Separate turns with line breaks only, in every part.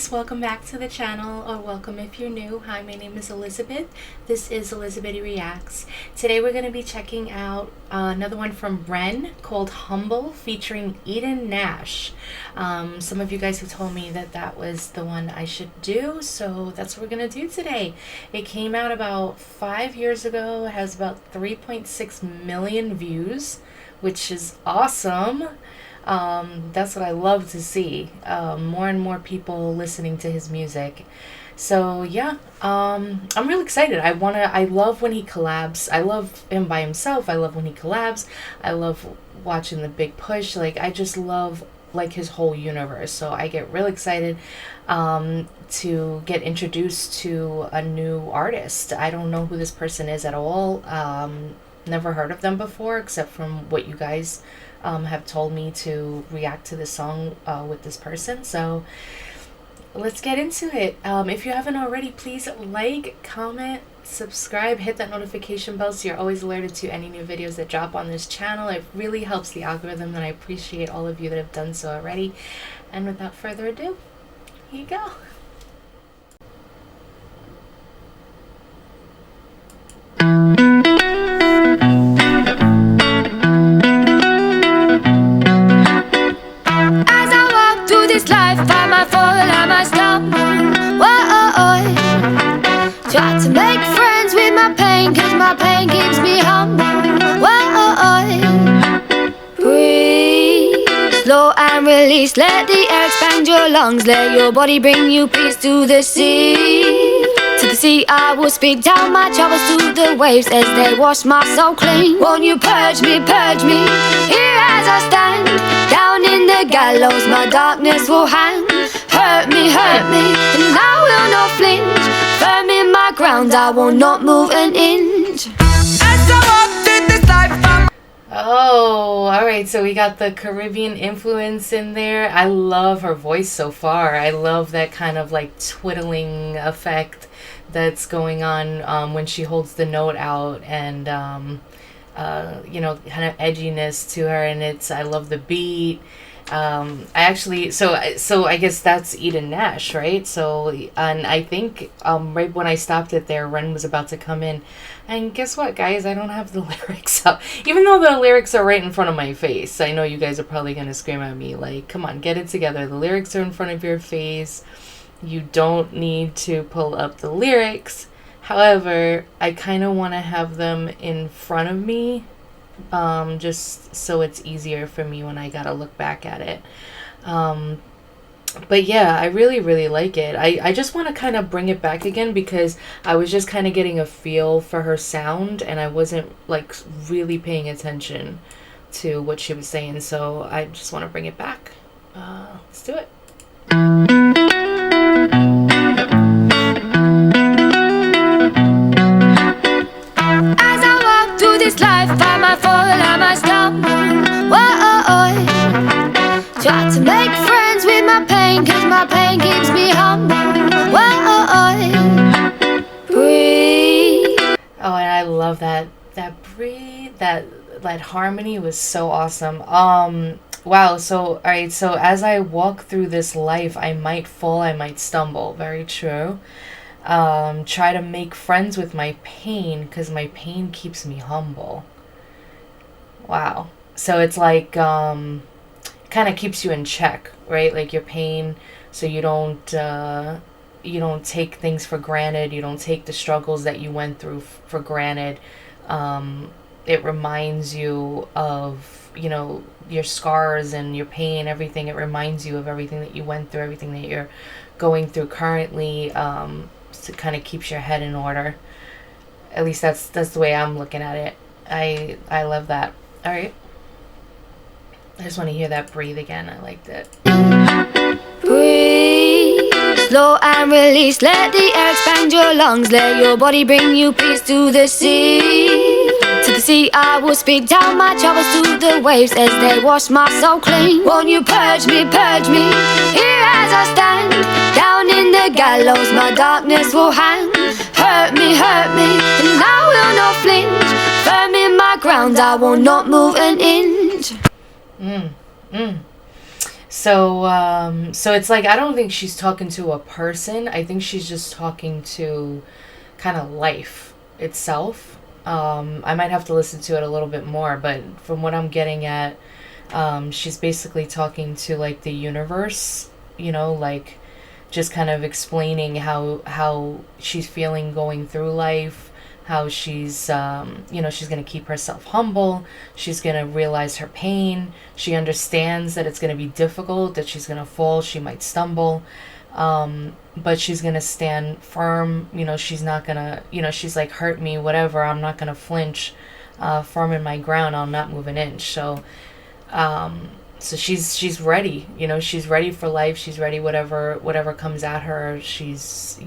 guys, welcome back to the channel, or welcome if you're new. Hi, my name is Elizabeth. This is Elizabeth Reacts. Today we're going to be checking out another one from Ren called Humble featuring Nash. Some of you guys have told me that that was the one I should do, so that's what we're going to do today. It came out about 5 years ago. It has about 3.6 million views, which is awesome. That's what I love to see. More and more people listening to his music. So yeah, I'm really excited. I love when he collabs. I love him by himself. I love when he collabs. I love watching the big push. Like, I just love like his whole universe. So I get really excited to get introduced to a new artist. I don't know who this person is at all. Never heard of them before, except from what you guys have told me to react to this song with this person. So let's get into it. If you haven't already, please like, comment, subscribe, hit that notification bell so you're always alerted to any new videos that drop on this channel. It really helps the algorithm, and I appreciate all of you that have done so already. And without further ado, here you go.
Try to make friends with my pain, cause my pain keeps me humble. Breathe, slow and release. Let the air expand your lungs. Let your body bring you peace to the sea. To the sea I will speak, down my troubles to the waves as they wash my soul clean. Won't you purge me, here as I stand. Down in the gallows my darkness will hang. Hurt me, and I will not flinch. Firm in my ground, I will not move an inch.
Oh, alright, so we got the Caribbean influence in there. I love her voice so far. I love that kind of like twiddling effect that's going on when she holds the note out, and you know, kind of edginess to her, and I love the beat. I actually, so I guess that's Nash, right? So, and I think right when I stopped it there, Ren was about to come in, and guess what, guys? I don't have the lyrics up, even though the lyrics are right in front of my face. I know you guys are probably gonna scream at me like, "Come on, get it together." The lyrics are in front of your face. You don't need to pull up the lyrics. However, I kind of want to have them in front of me. Just so it's easier for me when I gotta look back at it. But yeah, I really like it. I just want to kind of bring it back again because I was just kind of getting a feel for her sound, and I wasn't like really paying attention to what she was saying, so I just want to bring it back. Let's do it.
As I walk through this life, I might fall, I might stumble. Try to make friends with my pain, cause my pain keeps me humble. Breathe.
Oh, and I love that breathe, that harmony was so awesome. Wow, so alright, so as I walk through this life, I might fall, I might stumble. Very true. Try to make friends with my pain, because my pain keeps me humble. Wow. So it's like kind of keeps you in check, right? Like your pain, so you don't take things for granted. You don't take the struggles that you went through for granted. It reminds you of, you know, your scars and your pain, everything. It reminds you of everything that you went through, everything that you're going through currently. So it kind of keeps your head in order. At least that's the way I'm looking at it. I love that. All right. I just want to hear that breathe again. I liked it.
Breathe, slow and release. Let the air expand your lungs. Let your body bring you peace to the sea. To the sea I will speak, down my troubles to the waves as they wash my soul clean. Won't you purge me, here as I stand. Down in the gallows my darkness will hang. Hurt me, and I will not flinch. Firm in my ground, I will not move an inch.
So it's like I don't think she's talking to a person. I think she's just talking to kind of life itself. I might have to listen to it a little bit more, but from what I'm getting at, she's basically talking to like the universe, like just kind of explaining how she's feeling going through life, how she's she's going to keep herself humble, she's going to realize her pain, she understands that it's going to be difficult, that she's going to fall, she might stumble, but she's going to stand firm, she's not going to, she's like, hurt me, whatever, I'm not going to flinch, firm in my ground, I'll not move an inch. So she's ready, she's ready for life, she's ready whatever comes at her, she's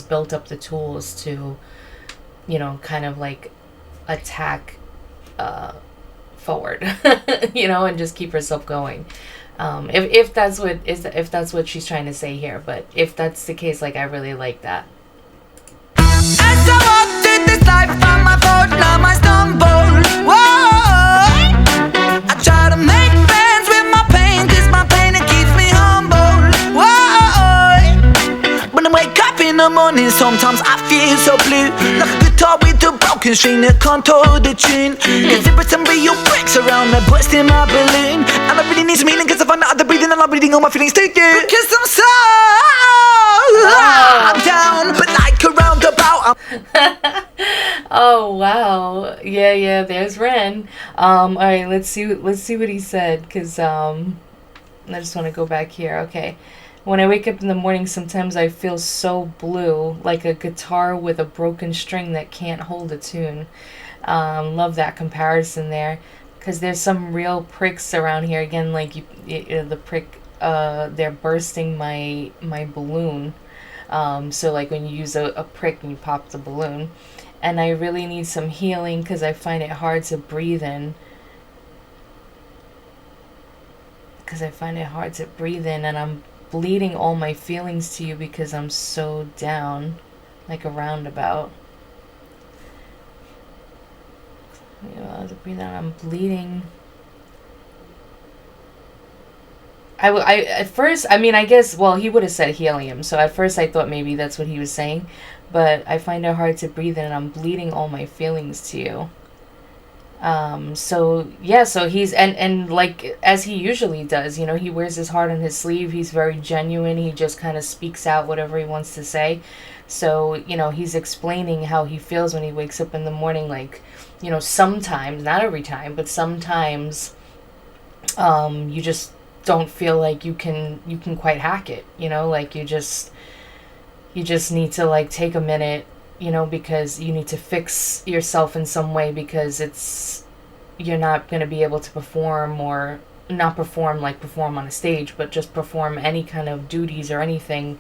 built up the tools to, kind of like attack forward, and just keep herself going. If that's what she's trying to say here, but if that's the case, like I really like that.
As I walk through this life, on my fault, now I stumble. Whoa, I try to make friends with my pain, 'cause my pain, it keeps me humble. Whoa, when I wake up in the morning, sometimes I feel so blue, like a guitar with a broken string that can't hold the tune. 'Cause there are some real bricks around me, bursting my balloon, and I really need some healing, 'cause I find out the breathing, and I'm breathing all my feelings to you. Because I'm so down, but like a roundabout.
Oh wow, yeah, there's Ren. All right, let's see what he said, because I just want to go back here. Okay. When I wake up in the morning, sometimes I feel so blue, like a guitar with a broken string that can't hold a tune. Love that comparison there, because there's some real pricks around here. Again, like the prick, they're bursting my balloon. So like when you use a prick and you pop the balloon, and I really need some healing because I find it hard to breathe in. And I'm bleeding all my feelings to you because I'm so down, like a roundabout. To breathe out, I'm bleeding. I at first, I mean, I guess, well, he would have said helium, so at first I thought maybe that's what he was saying, but I find it hard to breathe in, and I'm bleeding all my feelings to you. So he's, and like, as he usually does, he wears his heart on his sleeve, he's very genuine, he just kind of speaks out whatever he wants to say. So, he's explaining how he feels when he wakes up in the morning, like, sometimes, not every time, but sometimes, you just don't feel like you can quite hack it, like you just need to like take a minute, because you need to fix yourself in some way, because you're not going to be able to perform, or not perform like perform on a stage, but just perform any kind of duties or anything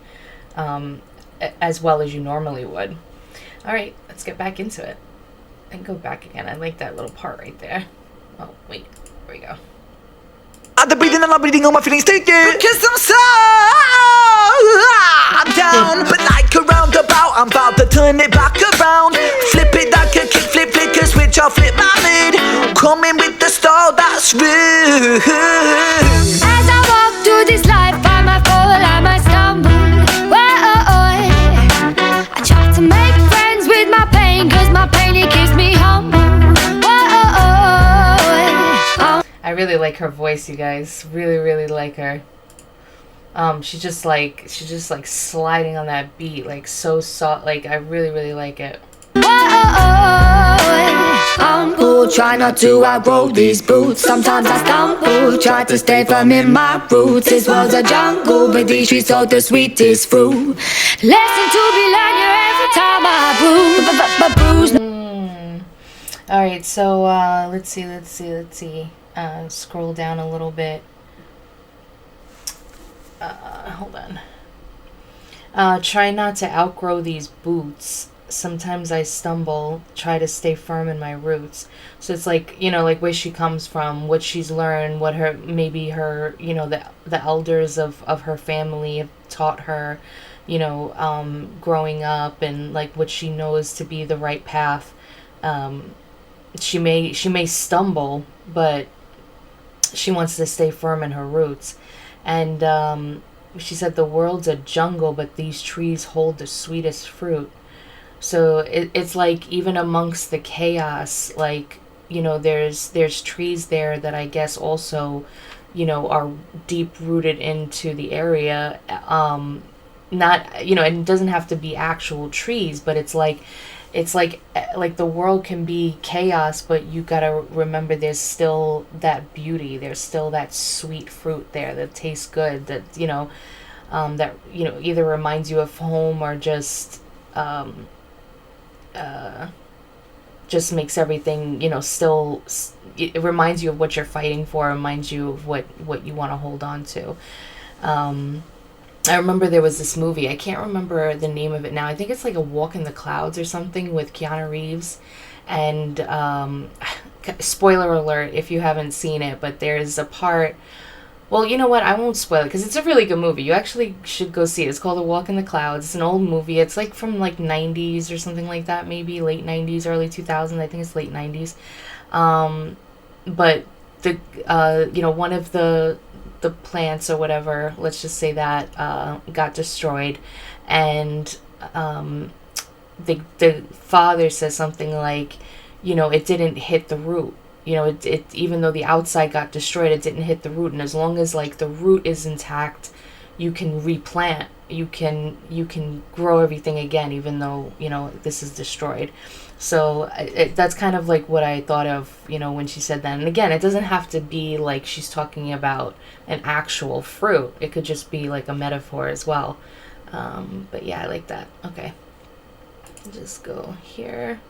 as well as you normally would. All right, let's get back into it and go back again. I like that little part right there. Oh wait, there we go.
I'm breathing, and I'm breathing all my feelings to you. Because I'm so down, but like a roundabout, I'm about to turn it back around. Flip it like a kick, flip a switch, I'll flip my lid. Coming with the style that's rude.
As I walk through this life, I might fall, I might stumble. I try to make friends with my pain, 'cause my pain, it keeps me humble.
I really like her voice, you guys. Really, really like her. She's just like sliding on that beat, like so soft. Like I really, really like it.
Humble, try not to outgrow these boots. Sometimes I stumble, try to stay firm in my roots. This world's a jungle, but these streets hold the sweetest fruit. Lesson to be learned here every time I bruise.
All right, so let's see. Scroll down a little bit. Hold on. Try not to outgrow these boots. Sometimes I stumble, try to stay firm in my roots. So it's like, like where she comes from, what she's learned, what her, the elders of her family have taught her, growing up, and like what she knows to be the right path. She may stumble, but she wants to stay firm in her roots. And she said the world's a jungle, but these trees hold the sweetest fruit. So it's like even amongst the chaos, like, there's trees there that I guess also, are deep rooted into the area. Not, it doesn't have to be actual trees, but it's like the world can be chaos, but you gotta remember there's still that beauty, there's still that sweet fruit there that tastes good, that that either reminds you of home or just makes everything, still, it reminds you of what you're fighting for, reminds you of what you want to hold on to. I remember there was this movie, I can't remember the name of it now. I think it's like A Walk in the Clouds or something with Keanu Reeves. And spoiler alert if you haven't seen it, but there's a part. Well, you know what? I won't spoil it because it's a really good movie. You actually should go see it. It's called A Walk in the Clouds. It's an old movie. It's like from like 90s or something like that, maybe late 90s, early 2000s. I think it's late 90s. But the one of the plants or whatever, let's just say that, got destroyed, and the father says something like, it didn't hit the root. It even though the outside got destroyed, it didn't hit the root, and as long as like the root is intact, you can replant, you can grow everything again, even though this is destroyed. So that's kind of like what I thought of, when she said that. And again, it doesn't have to be like she's talking about an actual fruit. It could just be like a metaphor as well. But yeah, I like that. Okay, just go here.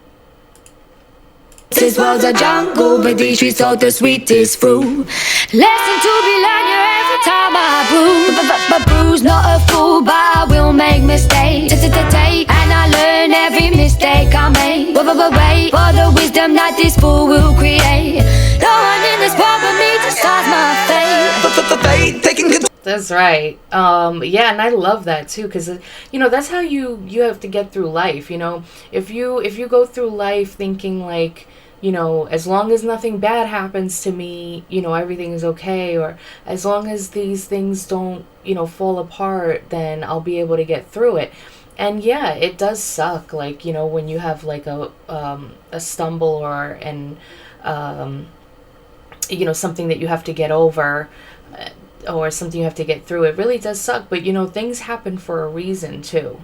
This world's a jungle, but these trees hold the sweetest fruit. Lesson to be learned here every time I bruise. But bruise, not a fool, but I will make mistakes. And I learn every mistake I make. Wait for the wisdom that this fool will create. No one in this world but me decides my fate.
That's right. Yeah, and I love that too, because that's how you have to get through life. If you go through life thinking like, as long as nothing bad happens to me, everything is okay, or as long as these things don't, fall apart, then I'll be able to get through it. And yeah, it does suck, like, when you have like a stumble or something that you have to get over, or something you have to get through. It really does suck, but things happen for a reason too,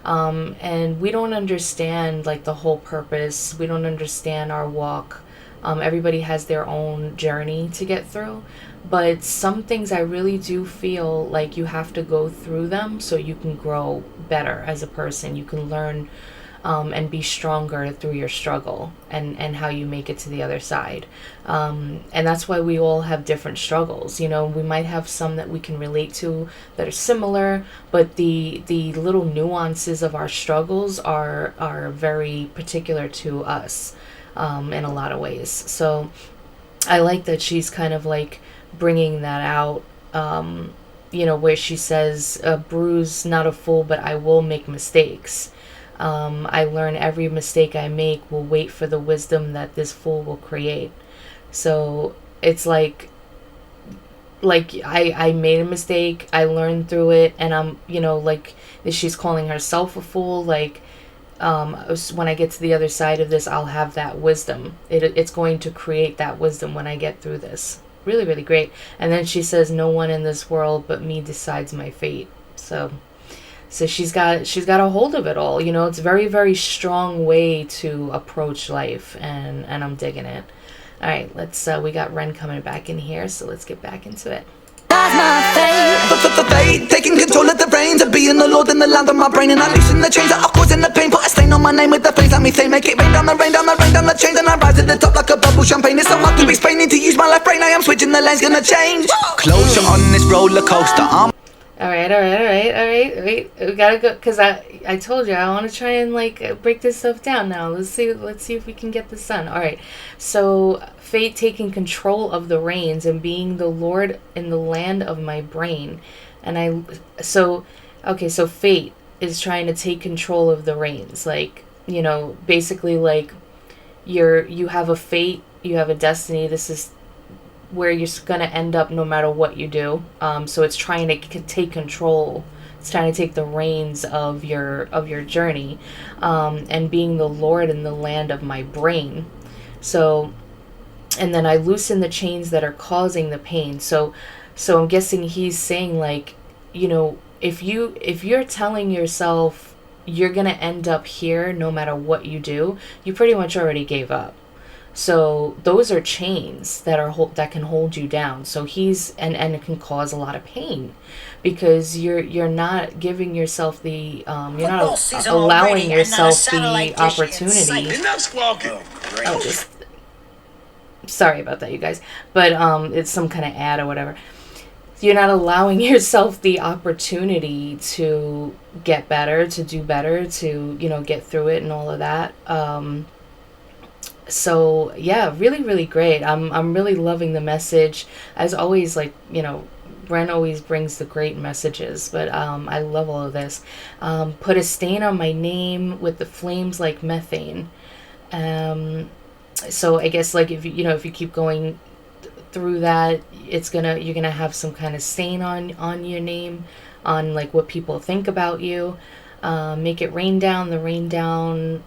and we don't understand like the whole purpose. We don't understand our walk. Everybody has their own journey to get through, but some things I really do feel like you have to go through them so you can grow better as a person. You can learn and be stronger through your struggle, and how you make it to the other side. And that's why we all have different struggles. We might have some that we can relate to that are similar, but the little nuances of our struggles are very particular to us in a lot of ways. So I like that she's kind of like bringing that out, where she says, bruise, not a fool, but I will make mistakes. I learn every mistake I make will wait for the wisdom that this fool will create. So it's like I made a mistake, I learned through it, and I'm, like she's calling herself a fool, like, when I get to the other side of this, I'll have that wisdom. It's going to create that wisdom when I get through this. Really, really great. And then she says, no one in this world but me decides my fate. So she's got a hold of it all. It's a very, very strong way to approach life, and I'm digging it. All right, let's we got Ren coming back in here, so let's get back into it.
Fate, taking control of the reins of being the lord in the land of my brain, and I loosen the chains that are causing the pain. Put a stain on my name with the flames, let me say, make it rain down the rain, down the rain, down the chains, and I rise to the top like a bubble champagne. It's so hard to explain, need to use my left brain. I am switching, the lane's gonna change. Closure on this roller coaster.
All right. Wait, we gotta go, because I told you I want to try and like break this stuff down now. Let's see if we can get this done. All right. So fate taking control of the reins and being the lord in the land of my brain, so fate is trying to take control of the reins, like, basically like you have a fate, you have a destiny. This is where you're going to end up no matter what you do. So it's trying to take control. It's trying to take the reins of your journey, and being the Lord in the land of my brain. So, and then I loosen the chains that are causing the pain. So I'm guessing he's saying, like, you know, if you're telling yourself you're gonna end up here no matter what you do, you pretty much already gave up. So those are chains that can hold you down. So and it can cause a lot of pain, because you're not giving yourself the you're not allowing yourself the opportunity.
Enough squawking.
Oh, just sorry about that, you guys. But it's some kind of ad or whatever. You're not allowing yourself the opportunity to get better, to do better, to, you know, get through it and all of that. So yeah, really, really great. I'm really loving the message. As always, like, you know, Bren always brings the great messages, but I love all of this. Put a stain on my name with the flames like methane. So I guess, like, if you keep going through that, you're gonna have some kind of stain on your name, on like what people think about you. Make it rain down the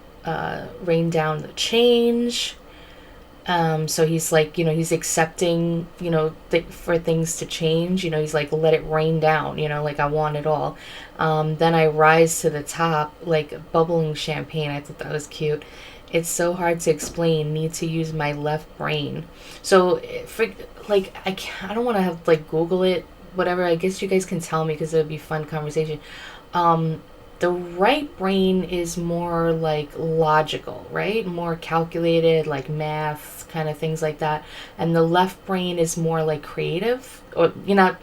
change. So he's like, you know, he's accepting, you know, for things to change. You know, he's like, let it rain down, you know, like, I want it all. Then I rise to the top like bubbling champagne. I thought that was cute. It's so hard to explain. Need to use my left brain. So, I don't want to have to, like, Google it, whatever. I guess you guys can tell me, because it would be fun conversation. The right brain is more like logical, right? More calculated, like math, kind of things like that. And the left brain is more like creative, or the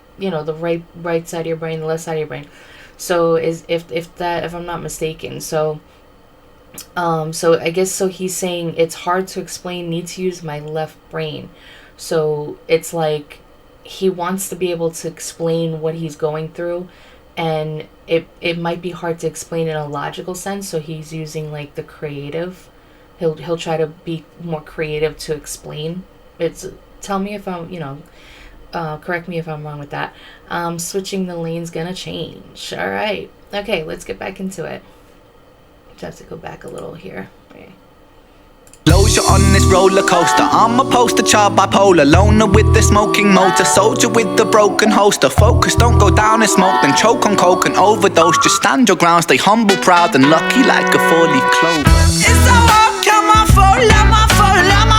right side of your brain, the left side of your brain. So if I'm not mistaken. So I guess, so he's saying it's hard to explain, need to use my left brain. So it's like he wants to be able to explain what he's going through, and it might be hard to explain in a logical sense, so he's using like the creative. He'll try to be more creative to explain. Tell me if I'm, correct me if I'm wrong with that. Switching the lane's gonna change. All right. Okay, let's get back into it. Just have to go back a little here. Okay.
Closure on this roller coaster. I'm a poster child, bipolar, loner with the smoking motor, soldier with the broken holster. Focus, don't go down in smoke, then choke on coke and overdose. Just stand your ground, stay humble, proud and lucky like a 4-leaf clover. It's a walk, I'm a full, I'm a full, I'm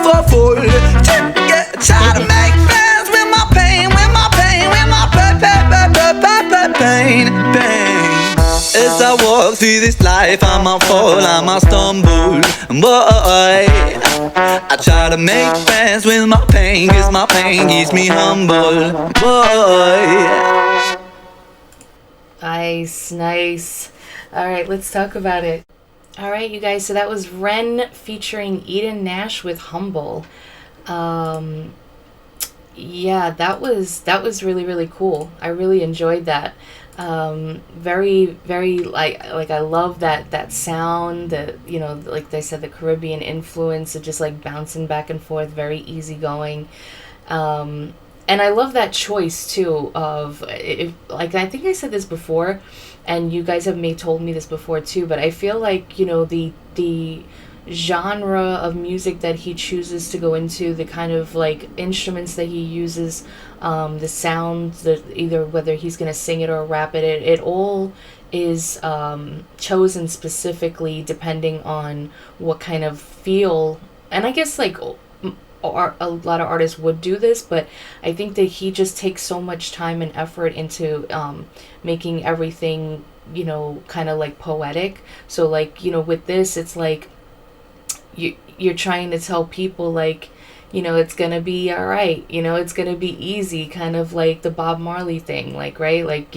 a full. Yeah, try to make friends with my pain, with my pain, with my pain. As I walk through this life, I might fall, I might stumble, boy. I try to make friends with my pain, 'cause my pain keeps me humble, boy.
Nice. Alright, let's talk about it. Alright, you guys, so that was Ren featuring Eden Nash with Humble. Yeah, that was really, really cool. I really enjoyed that. Very, very, like I love that sound, that, like I said, the Caribbean influence of just like bouncing back and forth, very easygoing. And I love that choice too of, like, I think I said this before, and you guys have told me this before too, but I feel like, the genre of music that he chooses to go into, the kind of like instruments that he uses, the sound, either whether he's going to sing it or rap it all is chosen specifically depending on what kind of feel. And I guess like a lot of artists would do this, but I think that he just takes so much time and effort into making everything, kind of like poetic. So like, with this, it's like you're trying to tell people, like, it's gonna be all right, it's gonna be easy, kind of like the Bob Marley thing, like, right, like,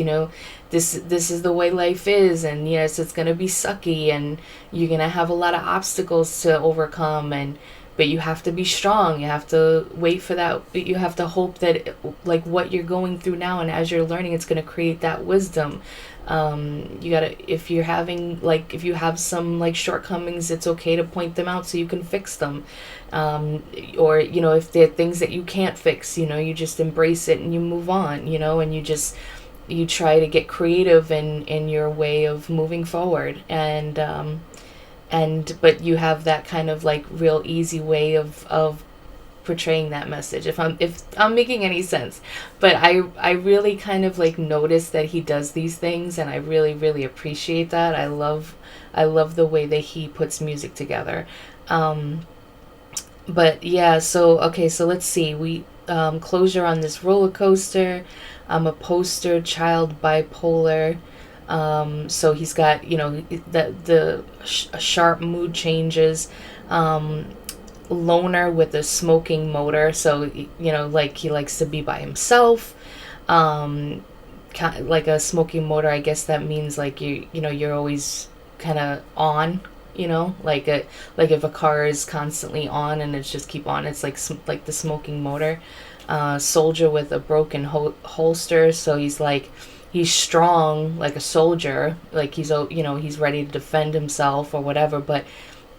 this is the way life is, and yes, it's gonna be sucky, and you're gonna have a lot of obstacles to overcome, but you have to be strong, you have to wait for that, you have to hope that like what you're going through now, and as you're learning, it's going to create that wisdom. You gotta, if you're having, like, if you have some, like, shortcomings, it's okay to point them out so you can fix them. Or, you know, if there are things that you can't fix, you know, you just embrace it and you move on, you know, and you try to get creative in your way of moving forward. But you have that kind of, like, real easy way of portraying that message, if I'm making any sense. But I really kind of, like, notice that he does these things, and I really, really appreciate that. I love the way that he puts music together. But yeah, so okay, so let's see. We closure on this roller coaster. I'm a poster child, bipolar. So he's got, you know, the sharp mood changes. Loner with a smoking motor, so, you know, like, he likes to be by himself. Like a smoking motor, I guess that means, like, you know, you're always kind of on, you know, like if a car is constantly on and it's just keep on, it's like the smoking motor. Soldier with a broken holster, so he's strong like a soldier, like he's, you know, he's ready to defend himself or whatever. But,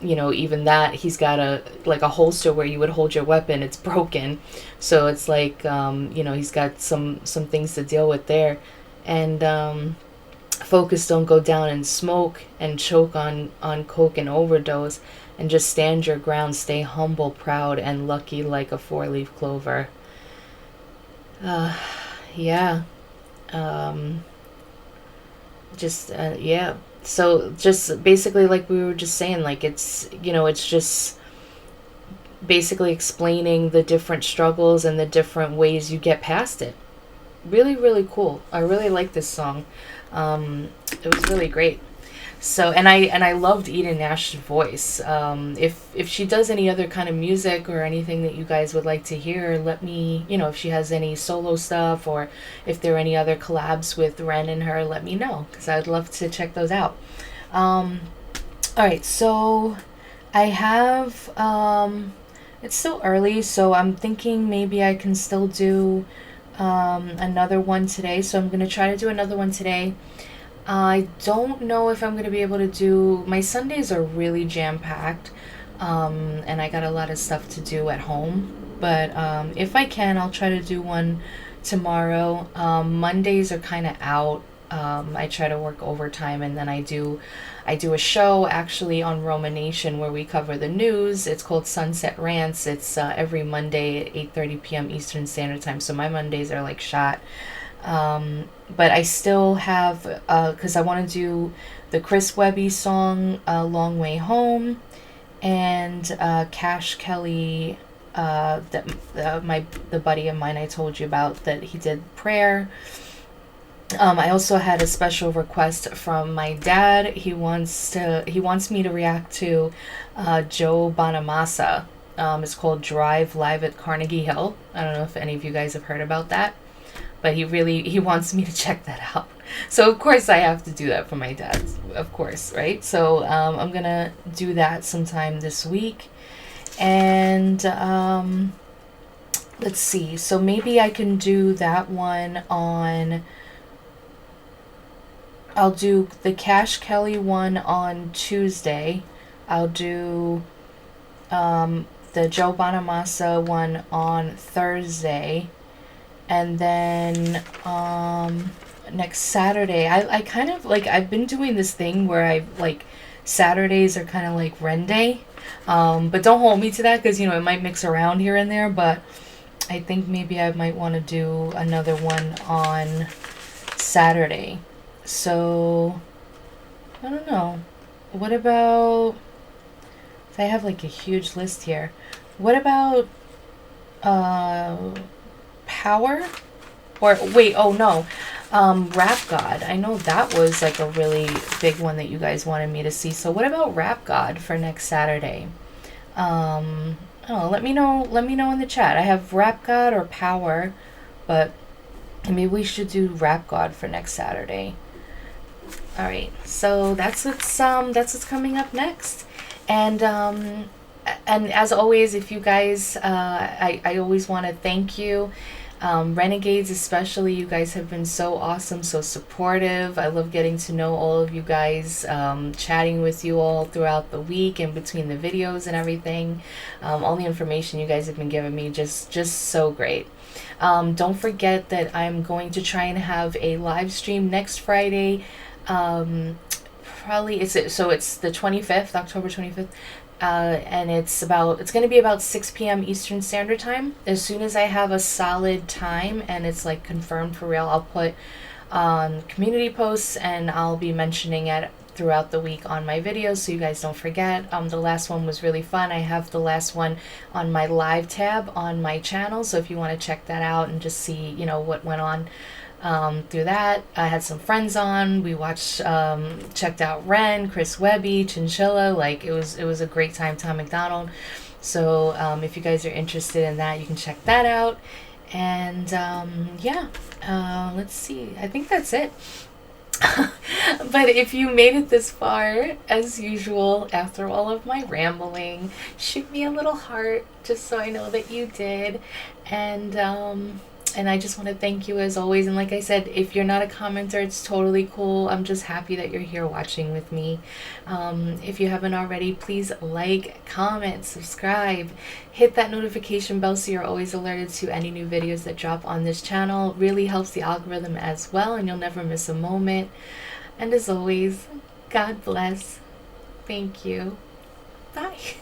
you know, even that, he's got a holster where you would hold your weapon, it's broken. So it's like, you know, he's got some things to deal with there. And focus, don't go down and smoke and choke on coke and overdose, and just stand your ground, stay humble, proud, and lucky like a four-leaf clover. Yeah. Yeah. So just basically, like we were just saying, like, it's, you know, it's just basically explaining the different struggles and the different ways you get past it. Really, really cool. I really like this song. It was really great. So, and I loved Eden Nash's voice. If she does any other kind of music or anything that you guys would like to hear, let me, you know, if she has any solo stuff, or if there are any other collabs with Ren and her, let me know, because I'd love to check those out. All right, so I have, it's still early, so I'm thinking maybe I can still do another one today. So I'm going to try to do another one today. I don't know if I'm going to be able to do... My Sundays are really jam-packed, and I got a lot of stuff to do at home. But if I can, I'll try to do one tomorrow. Mondays are kind of out. I try to work overtime, and then I do a show actually on Roma Nation where we cover the news. It's called Sunset Rants. It's every Monday at 8:30 p.m. Eastern Standard Time. So my Mondays are like shot. But I still have, because I want to do the Chris Webby song, Long Way Home, and Cash Kelly, the buddy of mine I told you about, that he did Prayer. I also had a special request from my dad. He wants me to react to Joe Bonamassa. It's called Drive Live at Carnegie Hill. I don't know if any of you guys have heard about that, but he wants me to check that out. So of course I have to do that for my dad, of course, right? So I'm gonna do that sometime this week. And let's see, so maybe I can do that one on... I'll do the Cash Kelly one on Tuesday. I'll do the Joe Bonamassa one on Thursday. And then next Saturday, I kind of, like, I've been doing this thing where I, like, Saturdays are kind of like Ren Day. But don't hold me to that, because, you know, it might mix around here and there. But I think maybe I might want to do another one on Saturday. So, I don't know. What about... I have, like, a huge list here. What about Power? Or, wait, oh no. Rap God. I know that was, like, a really big one that you guys wanted me to see. So what about Rap God for next Saturday? Oh, let me know in the chat. I have Rap God or Power, but maybe we should do Rap God for next Saturday. All right, so that's what's coming up next. And as always, if you guys, I always want to thank you. Renegades especially, you guys have been so awesome, so supportive. I love getting to know all of you guys, chatting with you all throughout the week and between the videos and everything. All the information you guys have been giving me, just so great. Don't forget that I'm going to try and have a live stream next Friday. Probably it's the 25th, October 25th. And it's going to be about 6 p.m. Eastern Standard Time. As soon as I have a solid time and it's like confirmed for real, I'll put on community posts and I'll be mentioning it throughout the week on my videos, so you guys don't forget. The last one was really fun. I have the last one on my live tab on my channel, so if you want to check that out and just see, you know, what went on through that. I had some friends on. We watched, checked out Ren, Chris Webby, Chinchilla. Like, it was a great time. Tom McDonald. So if you guys are interested in that, you can check that out. And yeah, let's see. I think that's it. But if you made it this far, as usual, after all of my rambling, shoot me a little heart just so I know that you did. And I just want to thank you as always. And like I said, if you're not a commenter, it's totally cool. I'm just happy that you're here watching with me. If you haven't already, please like, comment, subscribe, hit that notification bell so you're always alerted to any new videos that drop on this channel. It really helps the algorithm as well, and you'll never miss a moment. And as always, God bless. Thank you. Bye.